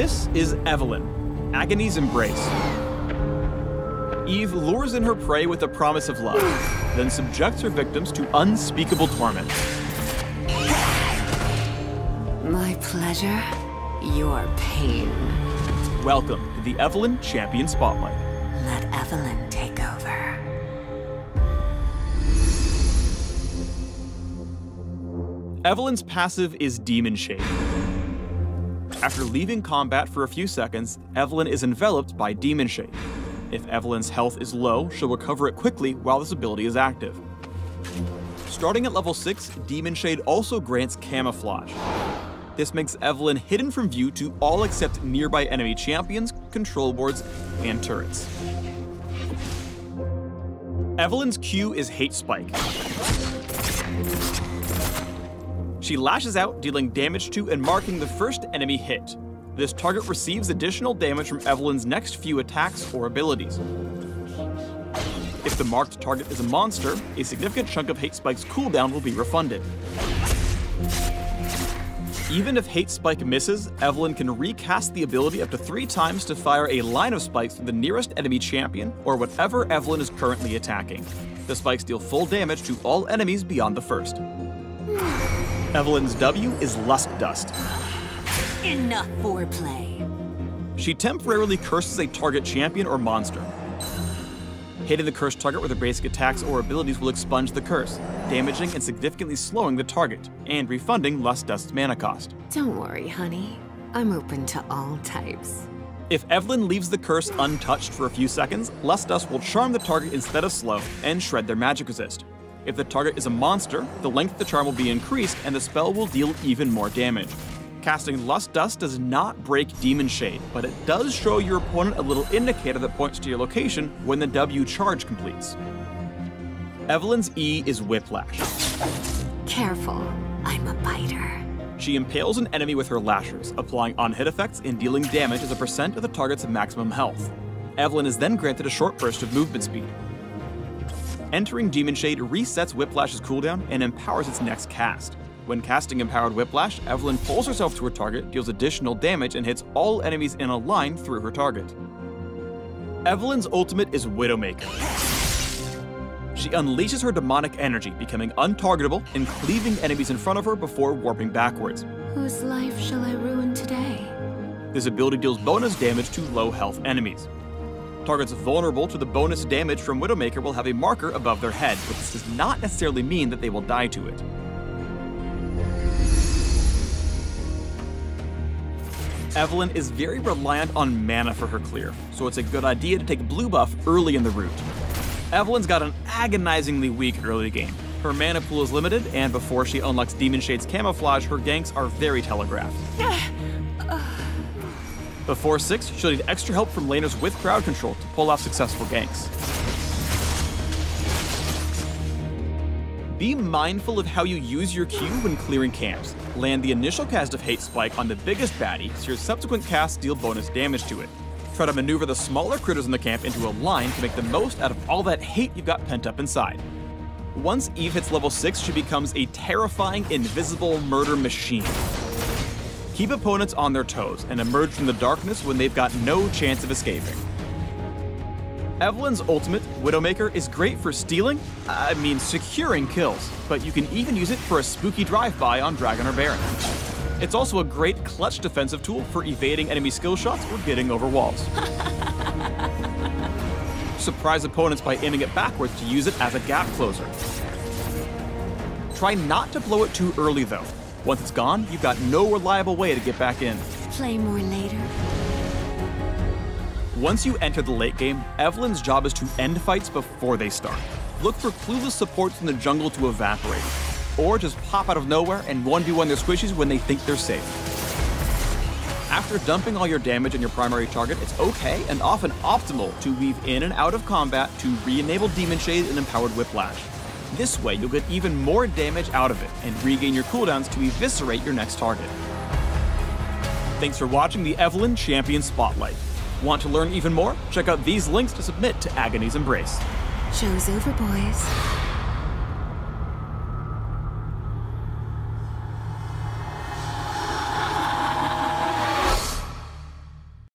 This is Evelynn, Agony's embrace. Eve lures in her prey with the promise of love, then subjects her victims to unspeakable torment. My pleasure, your pain. Welcome to the Evelynn Champion Spotlight. Let Evelynn take over. Evelynn's passive is Demon Shade. After leaving combat for a few seconds, Evelynn is enveloped by Demon Shade. If Evelynn's health is low, she'll recover it quickly while this ability is active. Starting at level 6, Demon Shade also grants Camouflage. This makes Evelynn hidden from view to all except nearby enemy champions, control boards, and turrets. Evelynn's Q is Hate Spike. She lashes out, dealing damage to and marking the first enemy hit. This target receives additional damage from Evelynn's next few attacks or abilities. If the marked target is a monster, a significant chunk of Hate Spike's cooldown will be refunded. Even if Hate Spike misses, Evelynn can recast the ability up to 3 times to fire a line of spikes through the nearest enemy champion or whatever Evelynn is currently attacking. The spikes deal full damage to all enemies beyond the first. Evelynn's W is Lust Dust. Enough foreplay. She temporarily curses a target champion or monster. Hitting the cursed target with her basic attacks or abilities will expunge the curse, damaging and significantly slowing the target, and refunding Lust Dust's mana cost. Don't worry, honey. I'm open to all types. If Evelynn leaves the curse untouched for a few seconds, Lust Dust will charm the target instead of slow, and shred their magic resist. If the target is a monster, the length of the charm will be increased and the spell will deal even more damage. Casting Lust Dust does not break Demon Shade, but it does show your opponent a little indicator that points to your location when the W charge completes. Evelynn's E is Whiplash. Careful, I'm a biter. She impales an enemy with her lashers, applying on-hit effects and dealing damage as a percent of the target's maximum health. Evelynn is then granted a short burst of movement speed. Entering Demon Shade resets Whiplash's cooldown and empowers its next cast. When casting Empowered Whiplash, Evelynn pulls herself to her target, deals additional damage, and hits all enemies in a line through her target. Evelynn's ultimate is Widowmaker. She unleashes her demonic energy, becoming untargetable and cleaving enemies in front of her before warping backwards. Whose life shall I ruin today? This ability deals bonus damage to low health enemies. Targets vulnerable to the bonus damage from Widowmaker will have a marker above their head, but this does not necessarily mean that they will die to it. Evelynn is very reliant on mana for her clear, so it's a good idea to take blue buff early in the route. Evelynn's got an agonizingly weak early game. Her mana pool is limited, and before she unlocks Demon Shade's Camouflage, her ganks are very telegraphed. Before 6, she'll need extra help from laners with crowd control to pull off successful ganks. Be mindful of how you use your Q when clearing camps. Land the initial cast of Hate Spike on the biggest baddie, so your subsequent casts deal bonus damage to it. Try to maneuver the smaller critters in the camp into a line to make the most out of all that hate you've got pent up inside. Once Eve hits level 6, she becomes a terrifying, invisible murder machine. Keep opponents on their toes and emerge from the darkness when they've got no chance of escaping. Evelynn's ultimate, Widowmaker, is great for securing kills, but you can even use it for a spooky drive-by on Dragon or Baron. It's also a great clutch defensive tool for evading enemy skill shots or getting over walls. Surprise opponents by aiming it backwards to use it as a gap closer. Try not to blow it too early though. Once it's gone, you've got no reliable way to get back in. Play more later. Once you enter the late game, Evelynn's job is to end fights before they start. Look for clueless supports in the jungle to evaporate, or just pop out of nowhere and 1v1 their squishies when they think they're safe. After dumping all your damage on your primary target, it's okay and often optimal to weave in and out of combat to re-enable Demon Shade and Empowered Whiplash. This way, you'll get even more damage out of it and regain your cooldowns to eviscerate your next target. Thanks for watching the Evelynn Champion Spotlight. Want to learn even more? Check out these links to submit to Agony's Embrace. Show's over, boys.